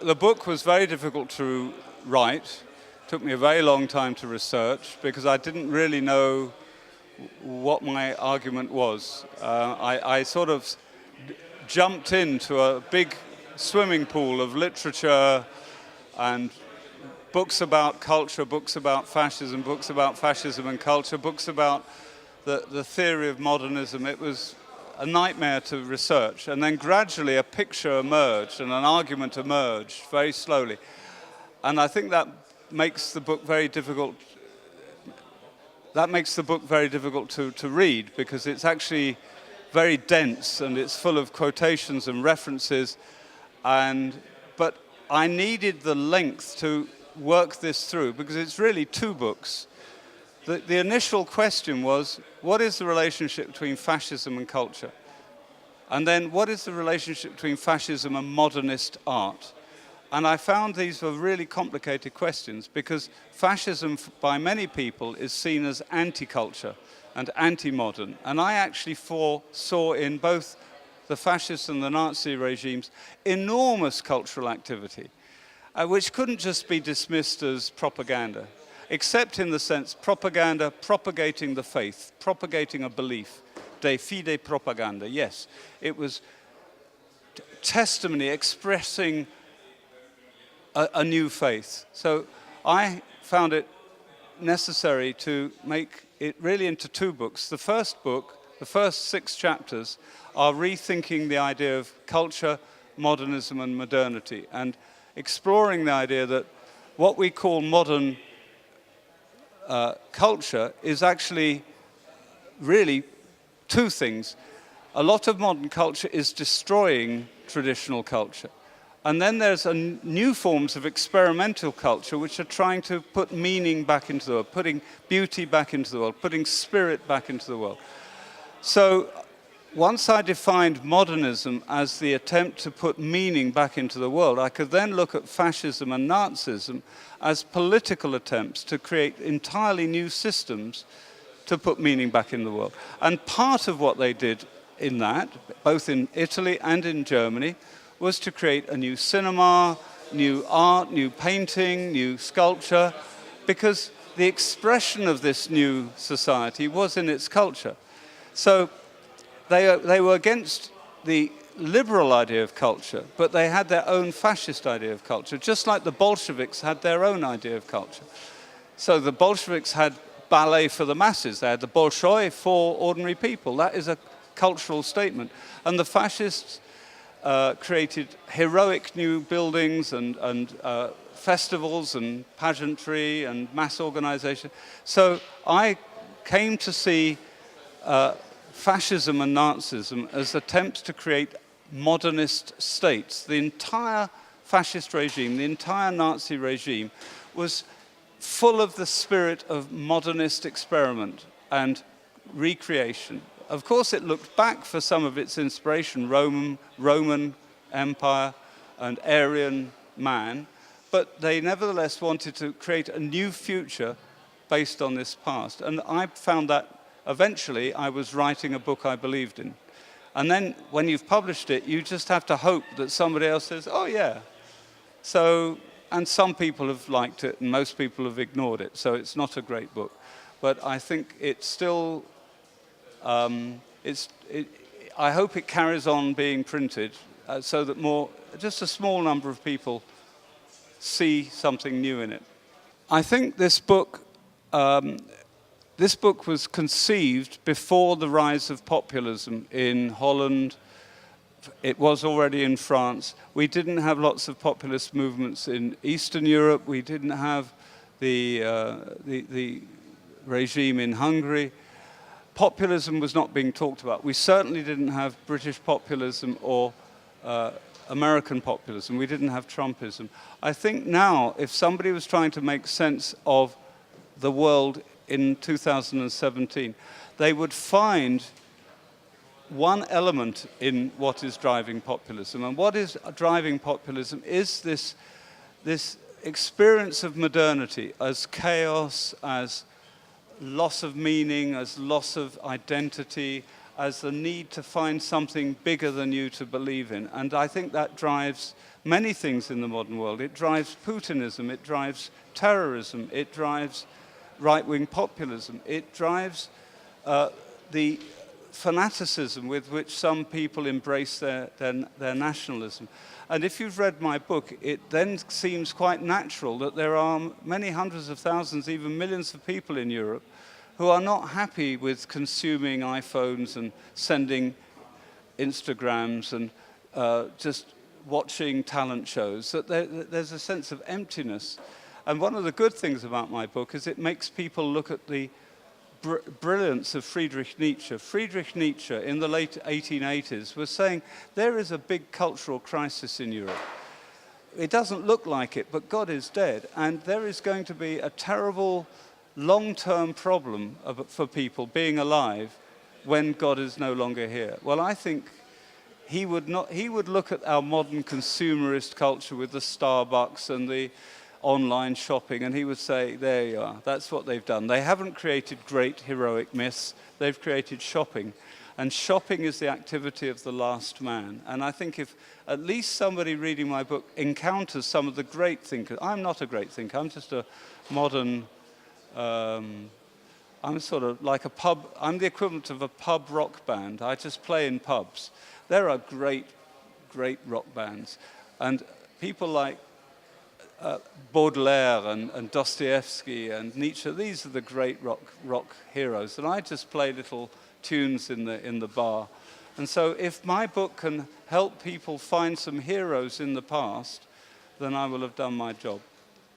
the book was very difficult to write. It took me a very long time to research because I didn't really know what my argument was. I sort of jumped into a big swimming pool of literature and books about culture, books about fascism and culture, books about the theory of modernism. It was a nightmare to research. And then gradually a picture emerged and an argument emerged very slowly. And I think that makes the book very difficult. That makes the book very difficult to read because it's actually very dense and it's full of quotations and references. But I needed the length to work this through because it's really two books. The initial question was, what is the relationship between fascism and culture? And then, what is the relationship between fascism and modernist art? And I found these were really complicated questions because fascism, by many people, is seen as anti-culture and anti-modern. And I actually saw in both the fascist and the Nazi regimes enormous cultural activity, which couldn't just be dismissed as propaganda. Except in the sense propaganda, propagating the faith, propagating a belief, de fide propaganda, yes. It was testimony expressing a new faith. So I found it necessary to make it really into two books. The first book, the first 6 chapters, are rethinking the idea of culture, modernism and modernity, and exploring the idea that what we call modern culture is actually really two things. A lot of modern culture is destroying traditional culture. And then there's new forms of experimental culture which are trying to put meaning back into the world, putting beauty back into the world, putting spirit back into the world. So once I defined modernism as the attempt to put meaning back into the world, I could then look at fascism and Nazism as political attempts to create entirely new systems to put meaning back in the world. And part of what they did in that, both in Italy and in Germany, was to create a new cinema, new art, new painting, new sculpture, because the expression of this new society was in its culture. So they were against the liberal idea of culture, but they had their own fascist idea of culture, just like the Bolsheviks had their own idea of culture. So the Bolsheviks had ballet for the masses. They had the Bolshoi for ordinary people. That is a cultural statement. And the fascists created heroic new buildings and festivals and pageantry and mass organization. So I came to see fascism and Nazism as attempts to create modernist states. The entire fascist regime, the entire Nazi regime, was full of the spirit of modernist experiment and recreation. Of course, it looked back for some of its inspiration, Roman Empire and Aryan man, but they nevertheless wanted to create a new future based on this past. And I found that eventually I was writing a book I believed in. And then when you've published it, you just have to hope that somebody else says, oh yeah. So, and some people have liked it and most people have ignored it. So it's not a great book. But I think it's still, I hope it carries on being printed so that just a small number of people see something new in it. I think this book was conceived before the rise of populism in Holland. It was already in France. We didn't have lots of populist movements in Eastern Europe. We didn't have the regime in Hungary. Populism was not being talked about. We certainly didn't have British populism or American populism. We didn't have Trumpism. I think now, if somebody was trying to make sense of the world in 2017, they would find one element in what is driving populism. And what is driving populism is this experience of modernity as chaos, as loss of meaning, as loss of identity, as the need to find something bigger than you to believe in. And I think that drives many things in the modern world. It drives Putinism, it drives terrorism, it drives right-wing populism, it drives the fanaticism with which some people embrace their nationalism. And if you've read my book, it then seems quite natural that there are many hundreds of thousands, even millions of people in Europe who are not happy with consuming iPhones and sending Instagrams and just watching talent shows, that there's a sense of emptiness. And one of the good things about my book is it makes people look at the brilliance of Friedrich Nietzsche. Friedrich Nietzsche in the late 1880s was saying there is a big cultural crisis in Europe. It doesn't look like it, but God is dead, and there is going to be a terrible long-term problem for people being alive when God is no longer here. Well, I think he would look at our modern consumerist culture with the Starbucks and the online shopping, and he would say, there you are, that's what they've done. They haven't created great heroic myths, they've created shopping. And shopping is the activity of the last man. And I think if at least somebody reading my book encounters some of the great thinkers, I'm not a great thinker, I'm just a modern, I'm sort of like a pub, I'm the equivalent of a pub rock band. I just play in pubs. There are great, great rock bands. And people like Baudelaire and Dostoevsky and Nietzsche, these are the great rock heroes. And I just play little tunes in the bar. And so if my book can help people find some heroes in the past, then I will have done my job.